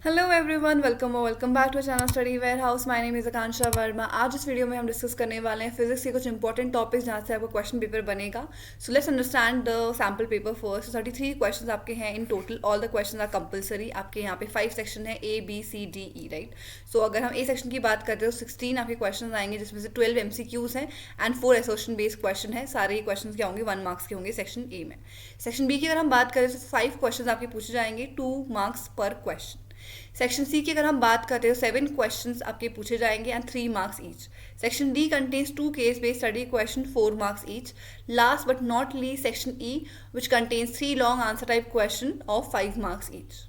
Hello everyone, welcome back to channel Study Warehouse. My name is Akanksha Verma. आज इस video में हम discuss करने वाले हैं फिजिक्स के कुछ इंपॉर्टेंट टॉपिक्स जहाँ से आपका क्वेश्चन पेपर बनेगा। So let's understand the sample paper first. 33 question आपके हैं in total. All the question are compulsory. आपके यहाँ पे 5 सेक्शन है, A B C D E, right. So अगर हम ए सेक्शन की बात करते हैं तो 16 आपके क्वेश्चन आएंगे, जिसमें से 12 MCQs हैं एंड 4 एसोसिएशन बेस्ड क्वेश्चन है। सारे ही क्वेश्चन क्या होंगे, 1 मार्क्स के होंगे सेक्शन ए में। सेक्शन बी की अगर हम बात करें तो 5 क्वेश्चन आपके पूछे जाएंगे, 2 मार्क्स पर क्वेश्चन। सेक्शन सी की अगर हम बात करते हैं तो 7 क्वेश्चंस आपके पूछे जाएंगे and 3 marks each. Section D contains 2 case based study question, 4 marks each. Last but not least section E, which contains 3 long answer type question of 5 marks each.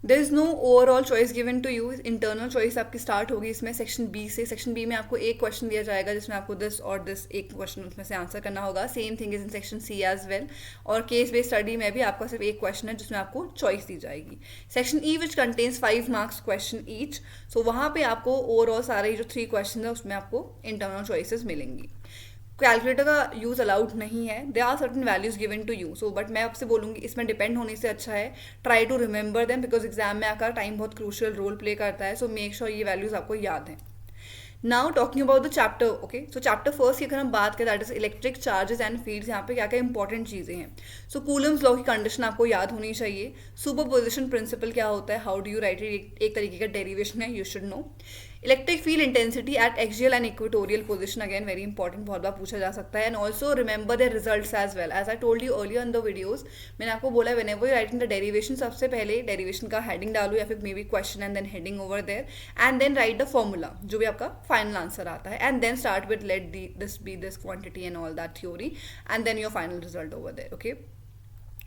There is no overall choice given to you. Internal choice आपकी start होगी इसमें section B से। Section B में आपको एक question दिया जाएगा जिसमें आपको दिस और दिस एक क्वेश्चन उसमें से आंसर करना होगा। Same thing is in section C as well. और केस बेस्ड स्टडी में भी आपका सिर्फ एक क्वेश्चन है जिसमें आपको चॉइस दी जाएगी। Section E which contains 5 marks question each. So वहाँ पे आपको ओवरऑल सारे जो 3 क्वेश्चन है उसमें आपको इंटरनल चॉइसेस मिलेंगी। कैलकुलेटर का यूज़ अलाउड नहीं है। They are certain values given to you. So but मैं आपसे बोलूँगी इसमें डिपेंड होने से अच्छा है try to remember them, because exam में आकर टाइम बहुत क्रूशियल रोल प्ले करता है। सो मेक श्योर ये वैल्यूज आपको याद हैं। Now talking about the chapter, okay. So chapter first की अगर हम बात करें that is electric charges and fields. यहाँ पे क्या क्या इंपॉर्टेंट चीज़ें हैं। सो कूलम्स लॉ की कंडीशन आपको याद होनी चाहिए। सुपरपोजिशन प्रिंसिपल क्या होता है, how do you write it, एक तरीके का डेरिवेशन है, you should know. Electric field intensity at axial and equatorial position, again very important, बहुत बार पूछा जा सकता है। And also remember the results as well. As I told you earlier in the videos, मैंने आपको बोला है whenever you writing the derivation, सबसे पहले डेरिवेशन का हेडिंग डालो या फिर maybe question and then heading over there, and then write the formula जो भी आपका फाइनल आंसर आता है, and then start with let this be this quantity and all that theory, and then your final result over there, okay.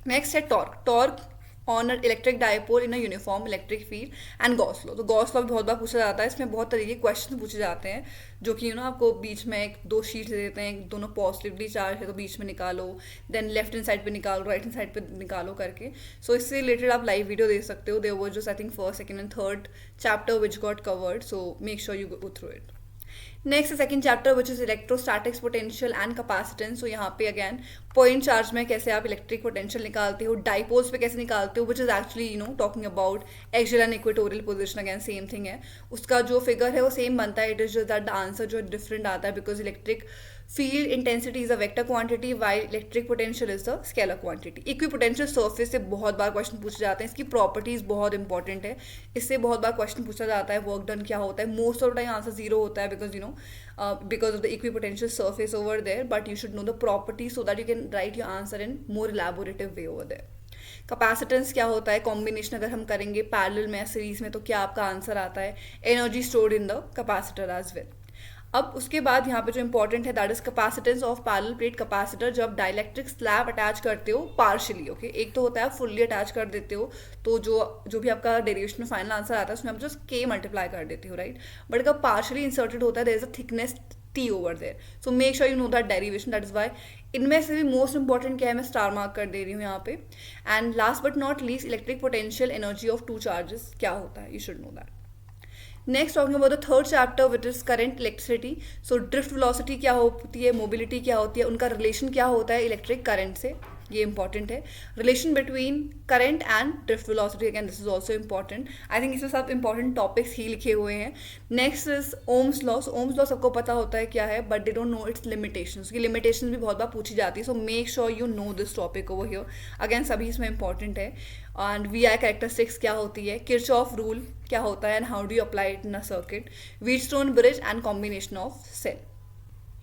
Next है torque. Torque on electric dipole in a uniform electric field and Gauss law. तो Gauss law भी बहुत बार पूछा जाता है। इसमें बहुत तरीके के क्वेश्चन पूछे जाते हैं जो कि आपको बीच में एक दो शीट दे देते हैं, दोनों पॉजिटिवली चार्ज है तो बीच में निकालो, देन लेफ्ट हैंड साइड पे निकालो, राइट हैंड साइड पे निकालो करके। सो इससे रिलेटेड आप लाइव वीडियो देख सकते हो। There was just I think first, second and third chapter which got covered, so make sure you go through it. Next second chapter which is electrostatics potential and capacitance. So यहाँ पे again point charge में कैसे आप electric potential निकालते हो, dipoles पे कैसे निकालते हो, which is actually talking about axial and equatorial position, again same thing है। उसका जो फिगर है वो सेम बनता है, it is just that the answer जो डिफरेंट आता है, because electric field intensity is a vector quantity while electric potential is the scalar quantity. Equipotential surface से बहुत बार क्वेश्चन पूछे जाते हैं। इसकी प्रॉपर्टीज बहुत इंपॉर्टेंट है, इससे बहुत बार क्वेश्चन पूछा जाता है। वर्क डन क्या होता है, most of the time answer zero होता है, because of the equipotential surface over there, but you should know the property so that you can write your answer in more elaborative way over there. Capacitance क्या होता है, combination अगर हम करेंगे parallel में series में तो क्या आपका आंसर आता है, energy stored in the capacitor as well. अब उसके बाद यहाँ पे जो इंपॉर्टेंट है that is capacitance of parallel plate capacitor. जब डाइलेक्ट्रिक स्लैब अटैच करते हो पार्शियली, ओके। एक तो होता है आप फुल्ली अटैच कर देते हो, तो जो भी आपका डेरिवेशन में फाइनल आंसर आता है उसमें आप जस्ट के मल्टीप्लाई कर देते हो, राइट। बट अगर पार्शियली इंसर्टेड होता है there is a thickness t over there, so make sure you know that derivation. That is why इनमें से भी मोस्ट इंपॉर्टेंट क्या है, मैं स्टार मार्क कर दे रही हूँ यहाँ पे। And last but not least electric potential energy of two charges क्या होता है, you should know that. Next talking about the third chapter which is current electricity. So drift velocity क्या होती है, मोबिलिटी क्या होती है, उनका रिलेशन क्या होता है इलेक्ट्रिक करंट से, ये इंपॉर्टेंट है। Relation between current and drift velocity, again this is also important. I think इसमें सब इंपॉर्टेंट टॉपिक्स ही लिखे हुए हैं। Next is Ohm's law. Ohm's law सबको पता होता है क्या है, but they don't know it's limitations. की लिमिटेशन भी बहुत बार पूछी जाती है, so make sure you no this topic over here. Again सभी इसमें इंपॉर्टेंट है। एंड वी आई कैरेक्टरिस्टिक्स क्या होती है, किरचॉफ रूल क्या होता है and how do you apply it in a circuit, Wheatstone bridge and combination of cell.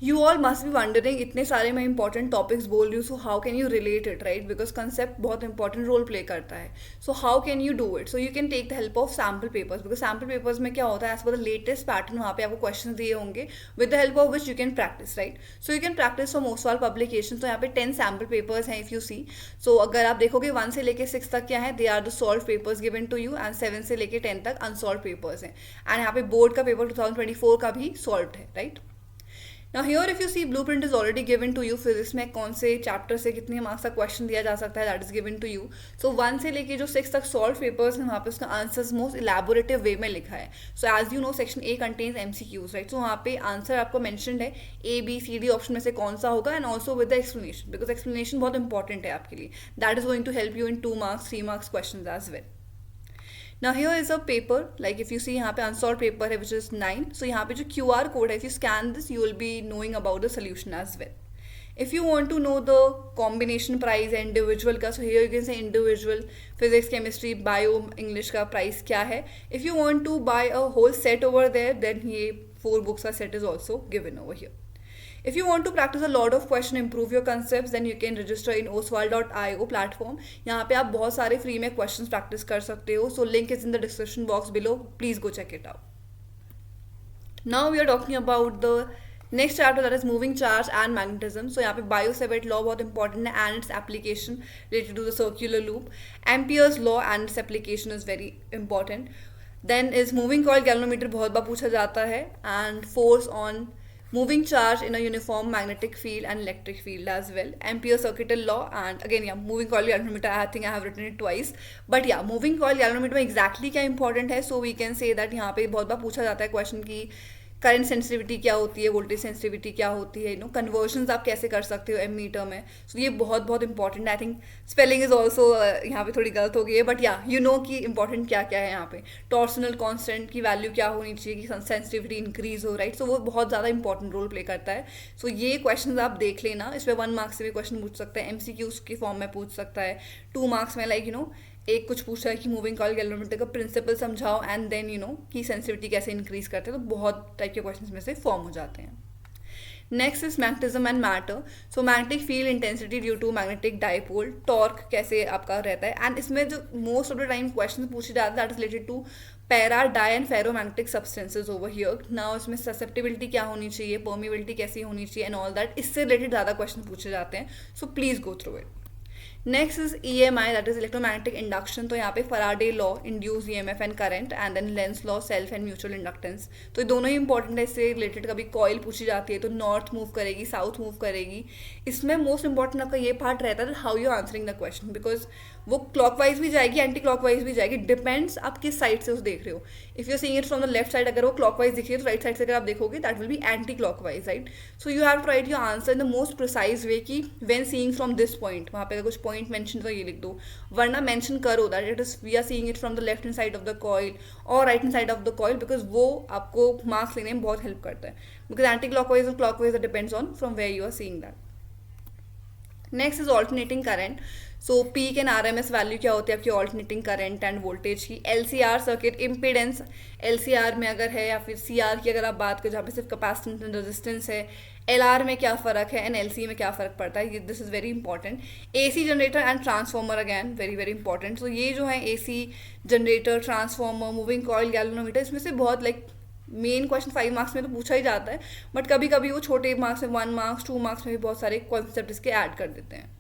You all must be wondering, इतने सारे मैं इंपॉर्टेंट टॉपिक्स बोल रही हूँ, so how can you relate it, right, because concept बहुत important role play करता है। So how can you do it, so you can take the help of sample papers, because sample papers में क्या होता है, as per the latest pattern वहाँ पे आपको क्वेश्चन दिए होंगे with the help of which you can practice, right. So you can practice for most all publication. तो यहाँ पे 10 सैम्पल पेपर्स हैं इफ यू सी। सो अगर आप देखोगे 1 से लेके 6 तक क्या है, they are the solve papers given to you, and 7 से लेके 10 तक अनसॉल्व पेपर्स हैं। एंड यहाँ पे बोर्ड का पेपर 2024 का भी सॉल्व है, right. Now here if you see blueprint is already given to you, physics में कौन से चैप्टर से कितने मार्क्स का क्वेश्चन दिया जा सकता है, that is given to you. So 1 से लेके जो 6 तक सॉल्व पेपर्स हैं वहाँ पे उसका आंसर्स मोस्ट इलैबोरेटिव वे में लिखा है। So as you know section A contains MCQs, right. So वहाँ पे आंसर आपको मेंशन्ड है ABCD ऑप्शन में से कौन सा होगा, and also with the explanation, because explanation बहुत इंपॉर्टेंट है आपके लिए। That is going to help you in 2 marks 3 marks question as well. Now here is a paper, like if you see यहाँ पे unsolved paper है which is 9. So यहाँ पे जो QR code है, if you scan this you will be knowing about the solution as well. If you want to know the combination price है individual का, so here you can say individual physics, chemistry, bio, English का price क्या है. If you want to buy a whole set over there, then ये 4 books का set is also given over here. If you want to practice a lot of question, improve your concepts, then you can register in oswald.io platform. यहाँ पे आप बहुत सारे free में questions practice कर सकते हो. So link is in the description box below. Please go check it out. Now we are talking about the next chapter, that is moving charge and magnetism. So यहाँ पे Biot-Savart law बहुत important है and its application related to the circular loop. Ampere's law and its application is very important. Then is moving coil galvanometer बहुत बार पूछा जाता है, and force on moving charge in a uniform magnetic field and electric field as well. Ampere circuital law, and again yeah, moving coil galvanometer, I think I have written it twice, but yeah, moving coil galvanometer में exactly क्या important है. So we can say that यहाँ पे बहुत बार पूछा जाता है question की करंट सेंसिटिविटी क्या होती है, वोल्टेज सेंसिटिविटी क्या होती है, कन्वर्जन्स आप कैसे कर सकते हो एमीटर में. सो ये बहुत बहुत important. I think spelling is also यहाँ पे थोड़ी गलत हो गई है, बट या यू नो कि इंपॉर्टेंट क्या क्या है यहाँ पे. टॉर्सनल कांस्टेंट की वैल्यू क्या होनी चाहिए कि सेंसिटिविटी इंक्रीज हो, राइट. सो वो बहुत ज़्यादा इंपॉर्टेंट रोल प्ले करता है. सो ये क्वेश्चन आप देख लेना. इस पर 1 मार्क्स से भी क्वेश्चन पूछ सकता है, MCQs के फॉर्म में पूछ सकता है. 2 मार्क्स में लाइक एक कुछ पूछा है कि मूविंग कॉइल गैल्वेनोमीटर का प्रिंसिपल समझाओ, एंड देन कि सेंसिटिविटी कैसे इंक्रीज करते हैं. तो बहुत टाइप के क्वेश्चंस में से फॉर्म हो जाते हैं. Next is magnetism and matter. So magnetic field intensity due to magnetic dipole, torque कैसे आपका रहता है. एंड इसमें जो most of the time question पूछे जाते हैं that is related to para, dia and ferromagnetic substances over here. Now इसमें ससेप्टिबिलिटी क्या होनी चाहिए, परमिबिलिटी कैसी होनी चाहिए एंड ऑल दैट. इससे रिलेटेड ज़्यादा क्वेश्चन पूछे जाते हैं. So please go through it. Next is EMI, that is electromagnetic induction. तो यहाँ पे Faraday law, induce EMF and current, and then Lenz law, self and mutual inductance. तो ये दोनों ही इंपॉर्टेंट है. इससे रिलेटेड कभी कॉइल पूछी जाती है तो नॉर्थ मूव करेगी, साउथ मूव करेगी. इसमें मोस्ट इंपॉर्टेंट आपका ये पार्ट रहता है how you answering the question, because वो क्लॉकवाइज भी जाएगी, एंटी क्लॉकवाइज भी जाएगी. डिपेंड्स आप किस साइड से उस देख रहे हो. If you seeing it from the left side, अगर वो क्लॉकवाइज दिख रही है तो राइट साइड से अगर आप देखोगे that will be anticlockwise, right. So you have to write your answer in the most precise way कि when seeing from this point, वहाँ पे अगर कुछ पॉइंट मेंशन तो ये लिख दो, वरना मेंशन करो that it is we are seeing it from the left hand side of the coil और right hand side of the coil, because वो आपको मार्क्स लेने में बहुत हेल्प करता है. बिकॉज एंटी क्लॉकवाइज और clockwise depends on from where you are seeing that. Next is alternating current. So peak and RMS value क्या होती है आपकी ऑल्टरनेटिंग करंट एंड वोल्टेज की. LCR सर्किट इम्पीडेंस, LCR में अगर है, या फिर CR की अगर आप बात करें जहाँ पे सिर्फ कैपेसिटेंस एंड रेजिस्टेंस है. LR में क्या फ़र्क है एंड LC में क्या फ़र्क पड़ता है, this is very important. AC generator and transformer again very very important. So ये जो है AC generator, transformer, moving coil, galvanometer, इसमें से बहुत लाइक मेन क्वेश्चन 5 मार्क्स में तो पूछा ही जाता है, बट कभी कभी वो छोटे मार्क्स में 1 मार्क्स 2 मार्क्स में भी बहुत सारे कॉन्सेप्ट इसके ऐड कर देते हैं.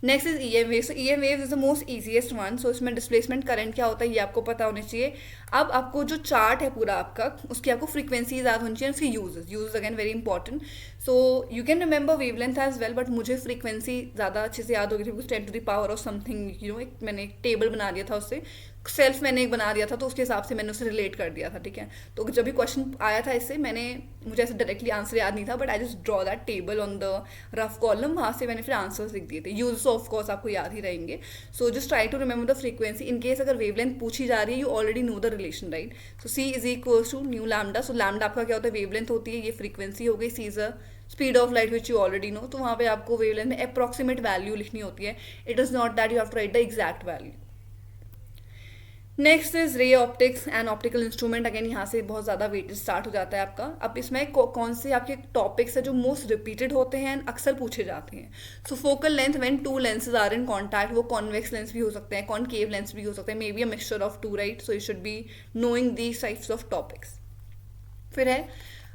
Next is EM wave. So EM wave is the most easiest one. So इसमें डिस्प्लेसमेंट करंट क्या होता है ये आपको पता होना चाहिए. अब आपको जो चार्ट है पूरा आपका, उसकी आपको फ्रीक्वेंसीज याद होनी चाहिए, उसकी uses again very important. So you can remember wavelength as well, but मुझे फ्रीक्वेंसी ज़्यादा अच्छे से याद हो गई थी because 10 to the power of something मैंने एक टेबल बना दिया था, उससे सेल्फ मैंने एक बना दिया था, तो उसके हिसाब से मैंने उसे रिलेट कर दिया था. ठीक है, तो जब भी क्वेश्चन आया था इससे मुझे ऐसे डायरेक्टली आंसर याद नहीं था, but I just draw that table on the rough column, वहाँ से मैंने फिर आंसर्स लिख दिए थे. यूज ऑफ कोर्स आपको याद ही रहेंगे. So just try to remember the frequency. In case अगर वेवलेंथ पूछी जा रही है, you already know the relation, right. So C is equals to nu lambda. So lambda आपका क्या होता है, वेवलेंथ होती है, ये फ्रीक्वेंसी हो गई. C is a speed of light which you already no. तो वहाँ पे आपको वेवलेंथ में अप्रॉक्सीमेट वैल्यू लिखनी होती है. It is not that you have to write the exact value. Next is ray optics and optical instrument. Again यहाँ से बहुत ज़्यादा वेटेज स्टार्ट हो जाता है आपका. अब इसमें कौन से आपके टॉपिक्स है जो मोस्ट रिपीटेड होते हैं एंड अक्सर पूछे जाते हैं. So focal length when 2 lenses are in contact, वो कॉन्वेक्स लेंस भी हो सकते हैं, कॉनकेव लेंस भी हो सकते हैं, may be a mixture of 2, right. So you should be knowing these types of topics. फिर है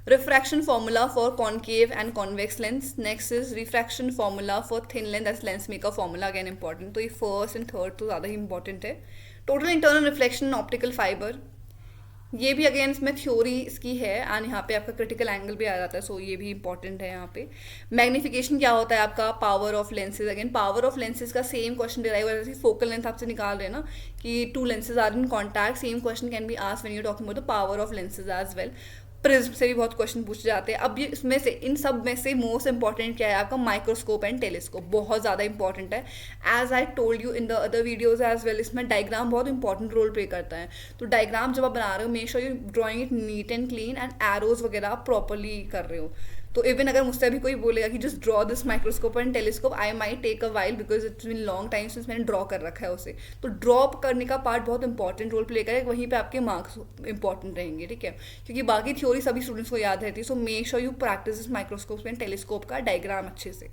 refraction formula for concave and convex lens. Next is refraction formula for thin lens, that's lens maker formula, again important. तो ये first and third तो ज़्यादा ही important है. Total internal reflection optical fibre, ये भी again इसमें थ्योरी इसकी है एंड यहाँ पे आपका क्रिटिकल एंगल भी आ जाता है. सो ये भी इंपॉर्टेंट है यहाँ पे. मैग्निफिकेशन क्या होता है आपका, power of lenses. Again power of lenses का सेम क्वेश्चन डिराइव हो रहा है. फोकल लेंथ आपसे निकाल रहे हैं ना कि 2 lenses are in contact, same question can be asked when you are talking about the power of lenses as well. Prism से भी बहुत क्वेश्चन पूछे जाते हैं। अब ये इसमें से इन सब में से मोस्ट इंपॉर्टेंट क्या है आपका, माइक्रोस्कोप एंड टेलीस्कोप, बहुत ज़्यादा इंपॉर्टेंट है। As I told you in the other videos as well, इसमें डायग्राम बहुत इंपॉर्टेंट रोल प्ले करता है। तो डायग्राम जब आप बना रहे हो, make sure you drawing it neat and clean and arrows वगैरह आप प्रॉपरली कर रहे हो। तो इवन अगर मुझसे अभी कोई बोलेगा कि just draw this microscope and telescope, I might take a while because it's been long time since मैंने ड्रॉ कर रखा है उसे। तो ड्रॉ करने का पार्ट बहुत इंपॉर्टेंट रोल प्ले करेगा, वहीं पे आपके मार्क्स इंपॉर्टेंट रहेंगे, ठीक है, क्योंकि बाकी थ्योरी सभी स्टूडेंट्स को याद रहती है। So make sure you practice इस माइक्रोस्कोप एंड टेलीस्कोप का डायग्राम अच्छे से।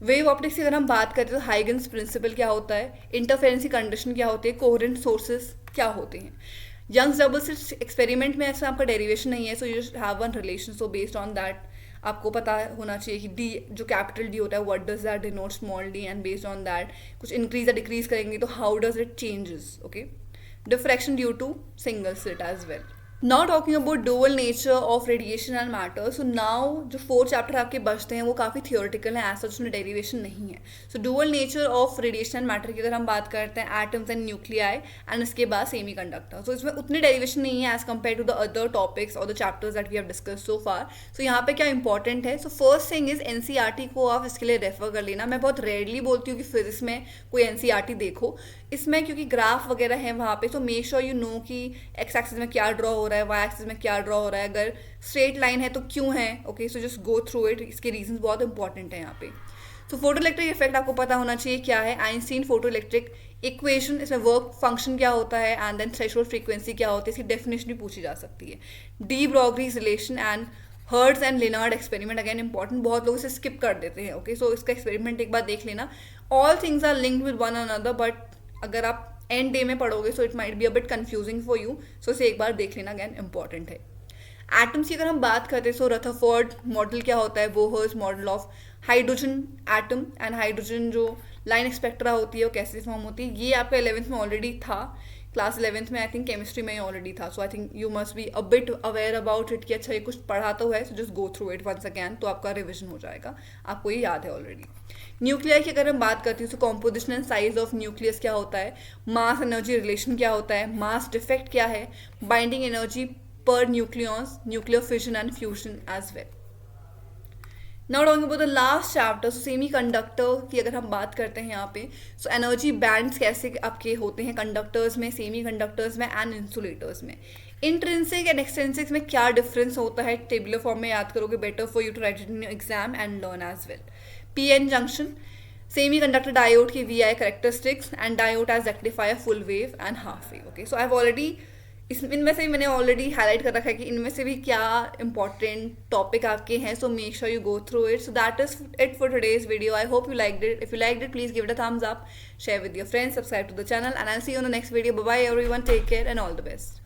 वेव ऑप्टिक्स की अगर हम बात करें तो हाइगन्स प्रिंसिपल क्या होता है, इंटरफेरेंसी कंडीशन क्या होती है, कोहेरेंट सोर्सेज क्या होते हैं। यंग्स डबल स्लिट एक्सपेरिमेंट में ऐसा आपका डेरिवेशन नहीं है, so you just have one relation, so based on that आपको पता होना चाहिए कि डी जो कैपिटल डी होता है what does that denote small D, and based on that कुछ इंक्रीज या डिक्रीज करेंगे तो how does it changes, okay. Diffraction due to single slit as well. Now talking about dual nature of radiation and matter, so now जो 4 chapter आपके बचते हैं वो काफ़ी थियोरेटिकल हैं, ऐसा उसमें डेरिवेशन नहीं है। So dual nature of radiation and matter की अगर हम बात करते हैं, एटम्स एंड न्यूक्लियाई एंड इसके बाद सेमी कंडक्टर, सो इसमें उतनी डेरिवेशन नहीं है as compare to the other topics और the chapters that we have discuss so far. So यहाँ पे क्या इंपॉर्टेंट है, so first thing is NCERT को आप इसके लिए रेफर कर लेना। मैं बहुत रेयरली बोलती हूँ कि फिजिक्स में कोई एनसीईआरटी देखो, इसमें क्योंकि ग्राफ वगैरह है वहाँ पे, सो मेक श्योर यू नो कि एक्स एक्सिस में क्या ड्रॉ हो रहा है, वाई एक्सिस में क्या ड्रॉ हो रहा है, अगर स्ट्रेट लाइन है तो क्यों है, okay. So just go through it, इसके रीजंस बहुत इंपॉर्टेंट है यहाँ पे। सो फोटो इलेक्ट्रिक इफेक्ट आपको पता होना चाहिए क्या है, आइंस्टीन फोटो इलेक्ट्रिक इक्वेशन, इसमें वर्क फंक्शन क्या होता है एंड देन थ्रेशोल्ड फ्रीक्वेंसी क्या होती है, इसकी डेफिनेशन भी पूछी जा सकती है। De Broglie's relation and hertz and Lenard experiment, again important, बहुत लोग इसे स्किप कर देते हैं, ओके। सो इसका एक्सपेरिमेंट एक बार देख लेना। All things are linked with one another, but अगर आप एंड डे में पढ़ोगे so it might be a bit confusing for you, so इसे एक बार देख लेना, अगेन इंपॉर्टेंट है। एटम्स की अगर हम बात करते हैं, सो रथरफोर्ड मॉडल क्या होता है, Bohr's model of hydrogen atom and hydrogen जो लाइन स्पेक्ट्रा होती है वो कैसे फॉर्म होती है, ये आपका 11th में ऑलरेडी था, क्लास 11th में आई थिंक केमिस्ट्री में ही ऑलरेडी था। So I think you must be a bit aware about it कि अच्छा ये कुछ पढ़ा तो है, so just go through it once again, तो आपका रिविजन हो जाएगा, आपको ये याद है ऑलरेडी। न्यूक्लियर की अगर हम बात करती हूँ, so composition and size of nucleus क्या होता है, मास एनर्जी रिलेशन क्या होता है, मास डिफेक्ट क्या है, binding energy per nucleons, nuclear fission and fusion as well. Now talking about the last chapter, so semiconductor की अगर हम बात करते हैं यहाँ पे, सो एनर्जी बैंड्स कैसे आपके होते हैं कंडक्टर्स में, सेमी कंडक्टर्स में एंड इंसुलेटर्स में। इंट्रिंसिक एंड एक्सट्रिंसिक में क्या डिफरेंस होता है, टेबुलर फॉर्म में याद करोगे, better for you to write it in exam and learn as well. PN junction, semiconductor diode की V I characteristics and diode as rectifier, full wave and half wave, okay. So I have already इनमें से मैंने already highlight कर रखा है कि इनमें से भी क्या इंपॉर्टेंट टॉपिक आपके हैं, so make sure you go through it. So that is it for today's video. I hope you liked it. If you liked it, please give it a thumbs up, share with your friends, subscribe to the channel, and I will see you in the next video. Bye bye everyone, take care and all the best.